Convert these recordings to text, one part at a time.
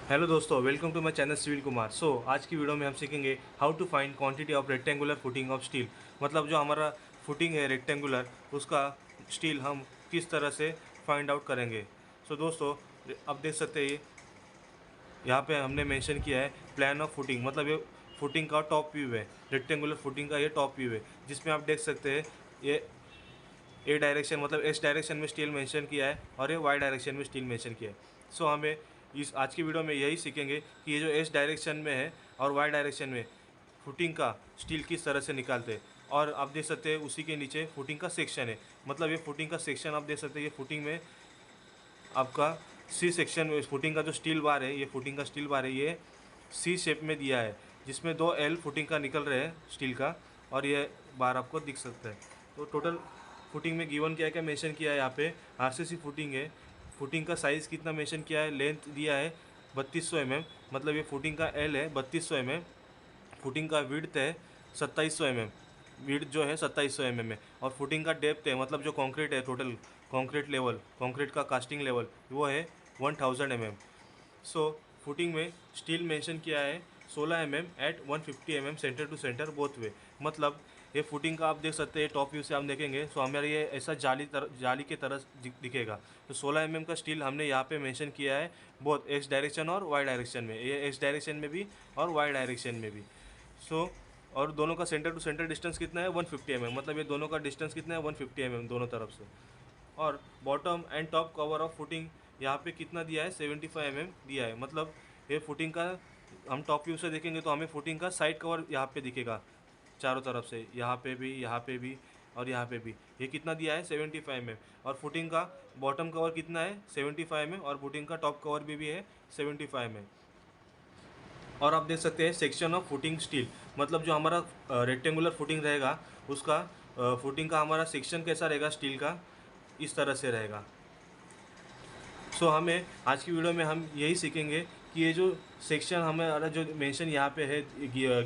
Hello दोस्तों, welcome to my channel civil Kumar. आज की वीडियो में हम सीखेंगे how to find quantity of rectangular footing of steel. मतलब जो हमारा फुटिंग है रेक्टेंगुलर, उसका स्टील हम किस तरह से फाइंड आउट करेंगे। दोस्तों, अब देख सकते हैं यहाँ पे हमने मेंशन किया है प्लान ऑफ फुटिंग। मतलब ये फुटिंग का टॉप व्यू है, रेक्टेंगुलर फुटिंग का ये टॉप व्यू है, जिसमें आप देख सकते हैं ये ए डायरेक्शन मतलब एस डायरेक्शन में स्टील मेंशन किया है और ये वाई डायरेक्शन में स्टील मेंशन किया है। हमें इस आज की वीडियो में यही सीखेंगे कि ये जो एस डायरेक्शन में है और वाई डायरेक्शन में फुटिंग का स्टील किस तरह से निकालते हैं। और आप देख सकते हैं उसी के नीचे फुटिंग का सेक्शन है। मतलब ये फुटिंग का सेक्शन आप देख सकते हैं, ये फुटिंग में आपका सी सेक्शन में फुटिंग का जो स्टील बार है, ये फुटिंग का स्टील बार है, ये सी शेप में दिया है, जिसमें दो एल फुटिंग का निकल रहे हैं स्टील का, और ये बार आपको दिख सकता है। तो टोटल फुटिंग में गिवन क्या क्या मेंशन किया है यहाँ पे, आरसीसी फुटिंग है। फुटिंग का साइज़ कितना मेंशन किया है, लेंथ दिया है 3200 मतलब ये फुटिंग का एल है 3200 फुटिंग का विड्थ है 2700 विड्थ जो है 2700 है। और फुटिंग का डेप्थ है, मतलब जो कंक्रीट है, टोटल कंक्रीट लेवल, कंक्रीट का कास्टिंग लेवल वो है 1000 फुटिंग में स्टील मेंशन किया है 16 at 150 centre to centre both way. मतलब ये फुटिंग का आप देख सकते हैं, टॉप व्यू से हम देखेंगे हमारे ये ऐसा जाली के तरह दिखेगा। 16 का स्टील हमने यहाँ पे मेंशन किया है बोथ एक्स डायरेक्शन और वाई डायरेक्शन में, ये एक्स डायरेक्शन में भी और वाई डायरेक्शन में भी। सो और दोनों का सेंटर टू सेंटर डिस्टेंस कितना है 150 मतलब ये दोनों का डिस्टेंस कितना है 150 दोनों तरफ से। और bottom and top cover of footing यहाँ पे कितना दिया है 75 दिया है। मतलब ये फुटिंग का हम टॉप व्यू से देखेंगे तो हमें फुटिंग का साइड कवर यहाँ पे दिखेगा चारों तरफ से, यहाँ पे भी, यहाँ पे भी और यहाँ पे भी। ये कितना दिया है 75 और फुटिंग का बॉटम कवर कितना है 75 और फुटिंग का टॉप कवर भी है 75 और आप देख सकते हैं सेक्शन ऑफ फुटिंग स्टील। मतलब जो हमारा रेक्टेंगुलर फुटिंग रहेगा उसका फुटिंग का हमारा सेक्शन कैसा रहेगा स्टील का, इस तरह से रहेगा। हमें आज की वीडियो में हम यही सीखेंगे कि ये जो सेक्शन हमारा जो मेंशन यहाँ पे है,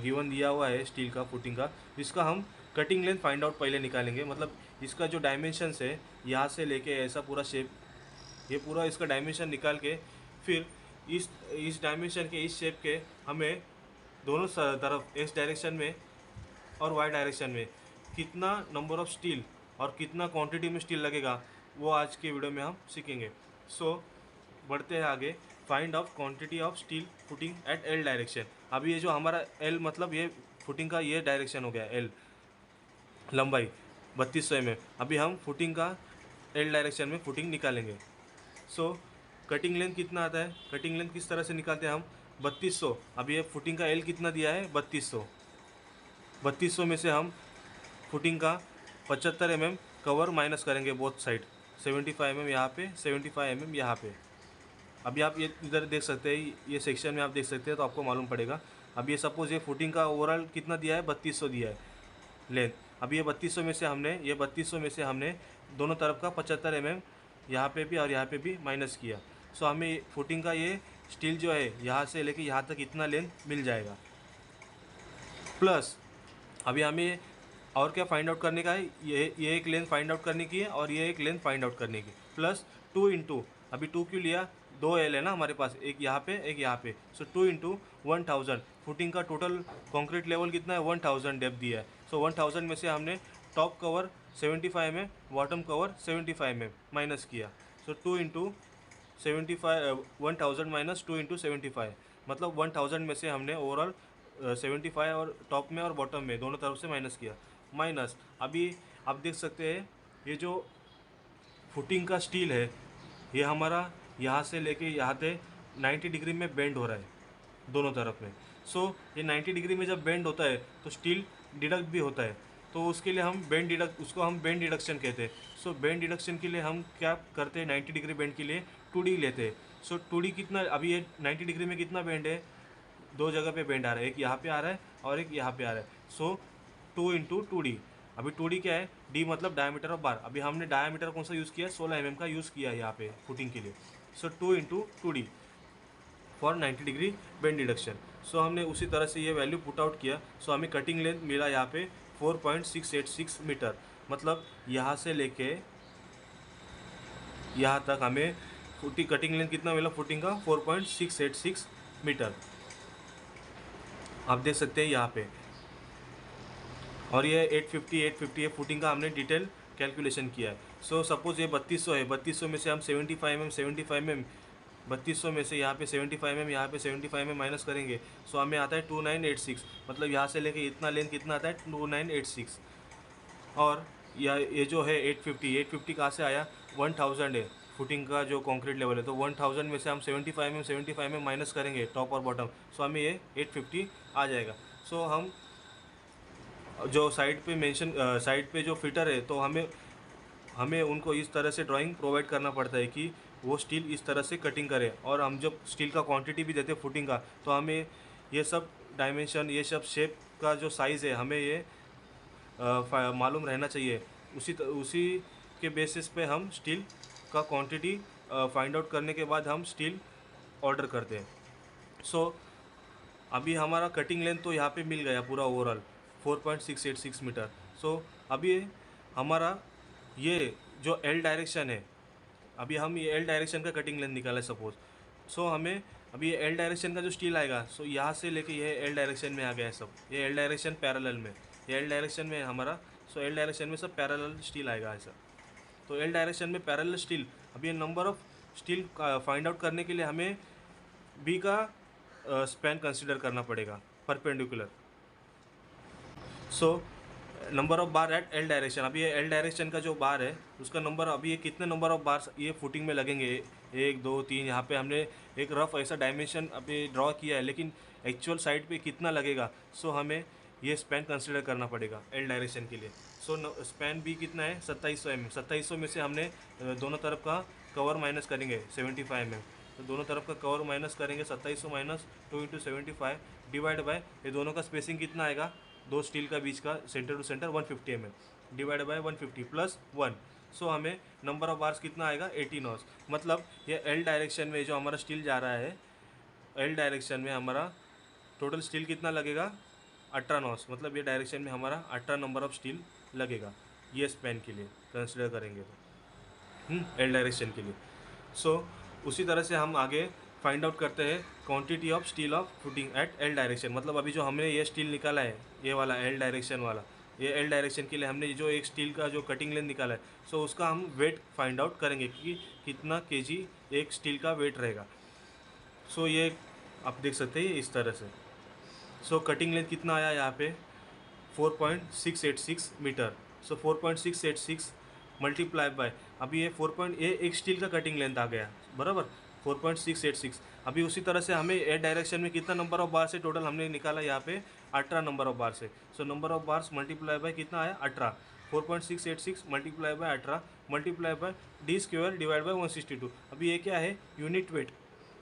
गिवन दिया हुआ है स्टील का फुटिंग का, इसका हम कटिंग लेंथ फाइंड आउट पहले निकालेंगे। मतलब इसका जो डायमेंशंस है यहाँ से लेके ऐसा पूरा शेप, ये पूरा इसका डायमेंशन निकाल के फिर इस डायमेंशन के, इस शेप के हमें दोनों तरफ एक्स डायरेक्शन में और वाई डायरेक्शन में कितना नंबर ऑफ स्टील और कितना क्वांटिटी में स्टील लगेगा, वो आज के वीडियो में हम सीखेंगे। बढ़ते हैं आगे। Find of quantity of steel footing at L direction. अभी ये जो हमारा एल मतलब ये फुटिंग का ये डायरेक्शन हो गया, एल लंबाई 3200 अभी हम फुटिंग का एल डायरेक्शन में फुटिंग निकालेंगे। कटिंग लेंथ कितना आता है, कटिंग लेंथ किस तरह से निकालते हैं हम 3200। अभी ये फुटिंग का एल कितना दिया है 3200, 3200 में से हम फुटिंग का 75 कवर माइनस करेंगे बोथ साइड, 75 यहाँ पे, 75 यहाँ पे। अभी आप ये इधर देख सकते हैं, ये सेक्शन में आप देख सकते हैं तो आपको मालूम पड़ेगा। अब ये सपोज़ ये फुटिंग का ओवरऑल कितना दिया है 3200 दिया है लेंथ। अभी ये 3200 में से हमने दोनों तरफ का 75 यहाँ पे भी और यहाँ पे भी माइनस किया। हमें फुटिंग का ये स्टील जो है यहाँ से लेके यहाँ तक इतना लेंथ मिल जाएगा। प्लस अभी हमें और क्या फाइंड आउट करने का है, ये एक लेंथ फाइंड आउट करने की है और ये एक लेंथ फाइंड आउट करने की। प्लस 2 इंटू, अभी 2 क्यों लिया, 2 एल है ना हमारे पास, एक यहाँ पे एक यहाँ पे। 2 इंटू 1000 फुटिंग का टोटल कंक्रीट लेवल कितना है 1000 डेप्थ दिया है। 1000 में से हमने टॉप कवर 75 में, बॉटम कवर 75 में माइनस किया। 2 इंटू 1000 माइनस 2 इंटू 75, मतलब 1000 में से हमने ओवरऑल 75 और टॉप में और बॉटम में दोनों तरफ से माइनस किया। माइनस अभी आप देख सकते हैं ये जो फुटिंग का स्टील है ये हमारा यहाँ से लेके यहाँ तक 90 डिग्री में बेंड हो रहा है दोनों तरफ में। ये 90 डिग्री में जब बेंड होता है तो स्टील डिडक्ट भी होता है, तो उसके लिए हम उसको हम बेंड डिडक्शन कहते हैं। बेंड डिडक्शन के लिए हम क्या करते हैं, 90 डिग्री बेंड के लिए 2D लेते हैं। 2D कितना, अभी ये 90 डिग्री में कितना बेंड है, दो जगह पे बेंड आ रहा है, एक यहाँ पे आ रहा है और एक यहाँ पे आ रहा है। 2 इंटू 2D। अभी 2D क्या है, D मतलब डायमीटर ऑफ बार। अभी हमने डायमीटर कौन सा यूज़ किया, 16 का यूज़ किया है यहाँ पे फुटिंग के लिए। 2 into 2D for 90 degree bend deduction. हमने उसी तरह से ये वैल्यू पुट आउट किया। हमें कटिंग लेंथ मिला यहाँ पे 4.686 मीटर। मतलब यहाँ से लेके यहाँ तक हमें फुटिंग कटिंग लेंथ कितना मिला फुटिंग का 4.686 मीटर, आप देख सकते हैं यहाँ पे। और ये 850 फुटिंग का हमने डिटेल कैलकुलेशन किया है। सो सपोज ये 3200 है, 3200 में से हम 75 mm 3200 में से यहाँ पे 75 mm यहाँ पे 75 mm माइनस करेंगे, सो हमें आता है 2986। मतलब यहाँ से लेके इतना लेंथ कितना आता है 2986। और ये जो है 850 कहाँ से आया, 1000 है फुटिंग का जो कंक्रीट लेवल है, तो 1000 में से हम 75 mm माइनस करेंगे टॉप और बॉटम, सो हमें ये 850 आ जाएगा। सो हम जो साइड पे मेंशन साइड पे जो फिटर है, तो हमें हमें उनको इस तरह से ड्राइंग प्रोवाइड करना पड़ता है कि वो स्टील इस तरह से कटिंग करे। और हम जब स्टील का क्वांटिटी भी देते हैं फुटिंग का, तो हमें ये सब डायमेंशन, ये सब शेप का जो साइज़ है, हमें ये मालूम रहना चाहिए। उसी के बेसिस पे हम स्टील का क्वांटिटी फाइंड आउट करने के बाद हम स्टील ऑर्डर करते हैं। सो अभी हमारा कटिंग लेंथ तो यहाँ पे मिल गया पूरा ओवरऑल 4.686 मीटर। सो अभी हमारा ये जो एल डायरेक्शन है, अभी हम ये एल डायरेक्शन का कटिंग लेंथ निकाला सपोज। सो हमें अभी ये एल डायरेक्शन का जो स्टील आएगा, सो यहाँ से लेके ये एल डायरेक्शन में आ गया है सब, ये एल डायरेक्शन पैरेलल में, ये एल डायरेक्शन में है हमारा। सो एल डायरेक्शन में सब पैरेलल स्टील आएगा ऐसा। तो एल डायरेक्शन में पैरेलल स्टील, अभी ये number of steel find out करने के लिए हमें बी का स्पैन कंसिडर करना पड़ेगा perpendicular. So number of bar at L direction, अभी ये एल डायरेक्शन का जो बार है उसका नंबर, अभी ये कितने नंबर ऑफ बार ये फुटिंग में लगेंगे, 1 2 3, यहाँ पे हमने एक रफ ऐसा डायमेंशन अभी ड्रॉ किया है, लेकिन एक्चुअल साइड पे कितना लगेगा, सो हमें ये स्पैन कंसिडर करना पड़ेगा एल डायरेक्शन के लिए। सो स्पैन भी कितना है 2700 mm, 2700 में से हमने दोनों तरफ का कवर माइनस करेंगे 75 mm, तो दोनों तरफ का कवर माइनस करेंगे 2700 माइनस 2 × 75 डिवाइड बाय ये दोनों का स्पेसिंग कितना आएगा, दो स्टील का बीच का centre to centre 150 mm divide by 150 plus 1। So हमें नंबर ऑफ बार्स कितना आएगा 18 नॉट्स। मतलब ये एल डायरेक्शन में जो हमारा स्टील जा रहा है, एल डायरेक्शन में हमारा टोटल स्टील कितना लगेगा 18 नॉट्स। मतलब ये डायरेक्शन में हमारा 18 नंबर ऑफ स्टील लगेगा ये स्पैन के लिए कंसिडर करेंगे तो एल डायरेक्शन के लिए। सो उसी तरह से हम आगे फाइंड आउट करते हैं quantity of steel of footing at L direction. मतलब अभी जो हमने ये स्टील निकाला है, ये वाला एल डायरेक्शन वाला, ये एल डायरेक्शन के लिए हमने जो एक स्टील का जो कटिंग लेंथ निकाला है, सो उसका हम वेट फाइंड आउट करेंगे कि कितना केजी एक स्टील का वेट रहेगा। सो ये आप देख सकते हैं इस तरह से। सो कटिंग लेंथ कितना आया यहाँ पे 4.686 मीटर। सो 4.686 मल्टीप्लाई बाय, अभी ये एक स्टील का कटिंग लेंथ आ गया बराबर 4.686। अभी उसी तरह से हमें ए डायरेक्शन में कितना नंबर ऑफ बार से टोटल हमने निकाला यहाँ पे 18 नंबर ऑफ बार से। सो number of bars multiply by कितना आया 18, 4.686 multiply by 18 multiply by d² divide by 162। अभी ये क्या है यूनिट वेट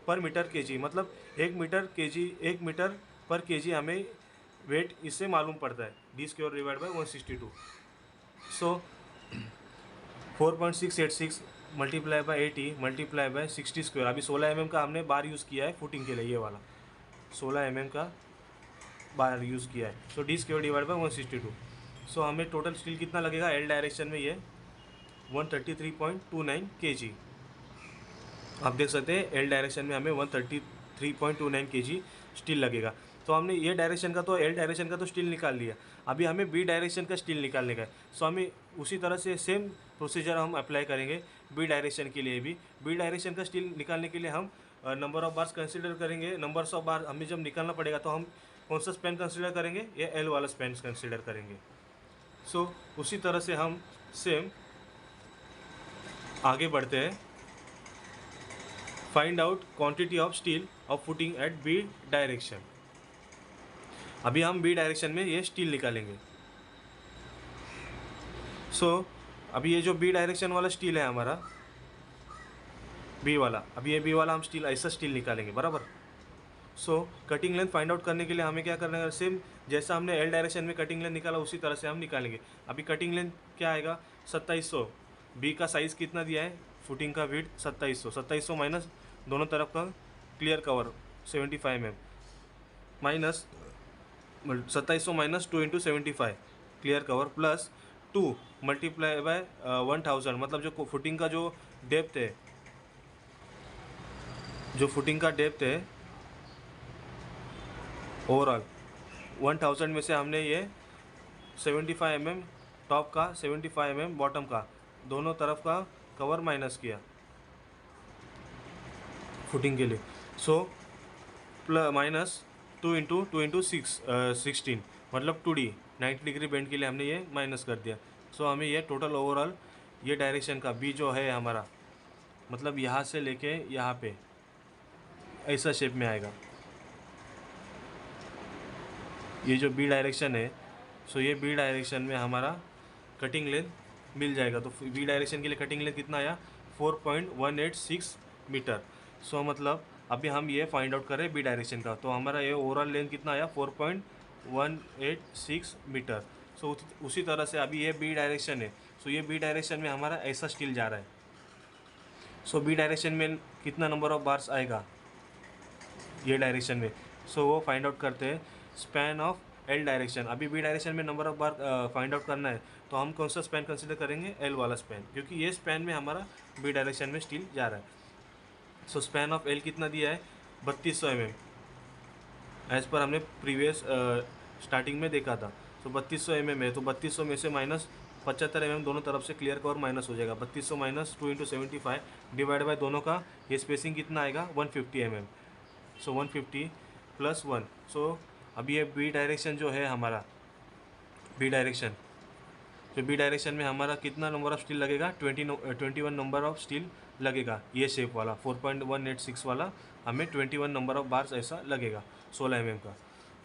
पर मीटर केजी, मतलब 1 मीटर पर केजी हमें वेट इससे मालूम पड़ता है d² divide by 162। So 4.686 multiply by 80 multiply by 60²। अभी 16 mm का हमने बार यूज़ किया है फुटिंग के लिए, ये वाला 16 mm का बार यूज़ किया है। सो d² डिवाइड बाय 162। सो हमें टोटल स्टील कितना लगेगा एल डायरेक्शन में, ये 133.29 kg। आप देख सकते हैं एल डायरेक्शन में हमें 133.29 kg स्टील लगेगा। तो हमने ये डायरेक्शन का तो एल डायरेक्शन का तो स्टील निकाल लिया, अभी हमें बी डायरेक्शन का स्टील निकालने का है। सो हमें उसी तरह से सेम प्रोसीजर हम अप्लाई करेंगे बी डायरेक्शन के लिए भी। बी डायरेक्शन का स्टील निकालने के लिए हम नंबर ऑफ बार्स कंसिडर करेंगे। नंबर्स ऑफ बार हमें जब निकालना पड़ेगा तो हम कौन सा स्पैन कंसिडर करेंगे, ये एल वाला स्पैन कंसिडर करेंगे। सो उसी तरह से हम सेम आगे बढ़ते हैं। Find out quantity of steel of footing at B direction. अभी हम बी डायरेक्शन में ये स्टील निकालेंगे। सो अभी ये जो बी डायरेक्शन वाला स्टील है हमारा बी वाला, अभी ये बी वाला हम स्टील ऐसा स्टील निकालेंगे बराबर। सो कटिंग लेंथ फाइंड आउट करने के लिए हमें क्या करना है, सेम जैसा हमने एल डायरेक्शन में कटिंग लेंथ निकाला उसी तरह से हम निकालेंगे। अभी कटिंग लेंथ क्या आएगा 2700, बी का साइज़ कितना दिया है फुटिंग का विड्थ 2700 माइनस दोनों तरफ का clear cover 75 mm minus 2700 minus 2 × 75 clear cover plus 2 multiply by 1000। मतलब जो फुटिंग का जो डेप्थ है जो फुटिंग का डेप्थ है ओवरऑल 1000 में से हमने ये 75 mm टॉप का 75 mm बॉटम का दोनों तरफ का कवर माइनस किया फुटिंग के लिए। सो माइनस 2 इंटू 6 16 मतलब 2D 90 डिग्री बेंड के लिए हमने ये माइनस कर दिया। सो हमें ये टोटल ओवरऑल ये डायरेक्शन का बी जो है हमारा मतलब यहाँ से लेके यहाँ पे ऐसा शेप में आएगा। ये जो बी डायरेक्शन है सो ये बी डायरेक्शन में हमारा कटिंग लेंथ मिल जाएगा। तो बी डायरेक्शन के लिए कटिंग लेंथ कितना आया 4.186 मीटर। सो मतलब अभी हम ये फाइंड आउट कर रहे हैं बी डायरेक्शन का, तो हमारा ये ओवरऑल लेंथ कितना आया 4.186 मीटर। सो उसी तरह से अभी ये बी डायरेक्शन है। सो ये बी डायरेक्शन में हमारा ऐसा स्टील जा रहा है। सो बी डायरेक्शन में कितना नंबर ऑफ बार्स आएगा ये डायरेक्शन में, सो वो फाइंड आउट करते हैं स्पैन ऑफ एल डायरेक्शन। अभी बी डायरेक्शन में number of bar find out करना है तो हम कौन सा स्पैन कंसिडर करेंगे, एल वाला स्पैन, क्योंकि ये स्पैन में हमारा बी डायरेक्शन में स्टील जा रहा है। सो स्पैन ऑफ एल कितना दिया है 3200 mm एज पर हमने प्रीवियस स्टार्टिंग में देखा था। सो 3200 mm है तो 3200 में से माइनस 75 mm दोनों तरफ से क्लियर कवर माइनस हो जाएगा। 3200 माइनस 2 इंटू 75 डिवाइड बाय दोनों का ये स्पेसिंग कितना आएगा 150 mm। सो 150 प्लस 1। सो अभी ये बी डायरेक्शन जो है हमारा बी डायरेक्शन में हमारा कितना नंबर ऑफ स्टील लगेगा 21 नंबर ऑफ स्टील लगेगा। ये शेप वाला 4.186 वाला हमें 21 नंबर ऑफ बार्स ऐसा लगेगा 16 mm का।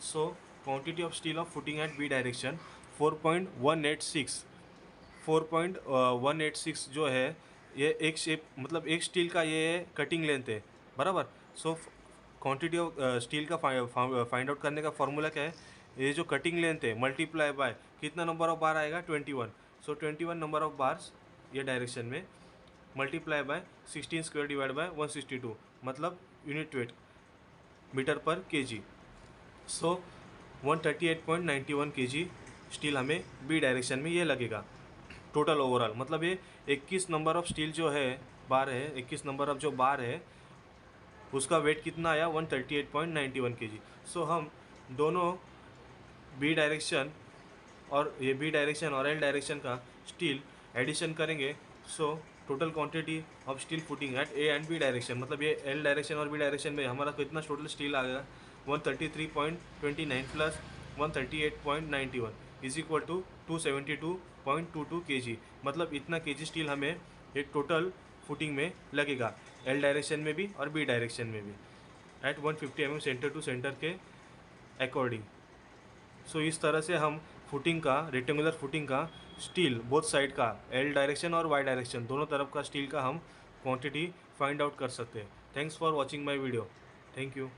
So quantity of steel of footing at B direction 4.186 जो है ये एक शेप मतलब एक स्टील का ये कटिंग लेंथ है बराबर। सो क्वांटिटी ऑफ स्टील का फाइंड आउट करने का फॉर्मूला क्या है, ये जो कटिंग लेंथ है मल्टीप्लाई बाय कितना नंबर ऑफ बार आएगा 21। सो 21 नंबर ऑफ बार्स ये डायरेक्शन में multiply by 16 square divide by 162 मतलब यूनिट वेट मीटर पर केजी। सो 138.91 केजी स्टील हमें बी डायरेक्शन में ये लगेगा टोटल ओवरऑल। मतलब ये 21 नंबर ऑफ स्टील जो है बार है 21 नंबर ऑफ जो बार है उसका वेट कितना आया 138.91 केजी। सो हम दोनों बी डायरेक्शन और ये बी डायरेक्शन और एल डायरेक्शन का स्टील एडिशन करेंगे। So total quantity of steel footing at A and B direction मतलब ये एल डायरेक्शन और बी डायरेक्शन में हमारा कितना टोटल स्टील आ गया 133.29 plus 138.91 is equal to 272.22 KG. मतलब इतना केजी स्टील हमें एक टोटल फुटिंग में लगेगा एल डायरेक्शन में भी और बी डायरेक्शन में भी at 150 mm centre to centre के अकॉर्डिंग। सो इस तरह से हम फुटिंग का रेक्टेंगुलर फुटिंग का स्टील बोथ साइड का एल डायरेक्शन और वाई डायरेक्शन दोनों तरफ का स्टील का हम क्वांटिटी फाइंड आउट कर सकते हैं। Thanks for watching my video. Thank you.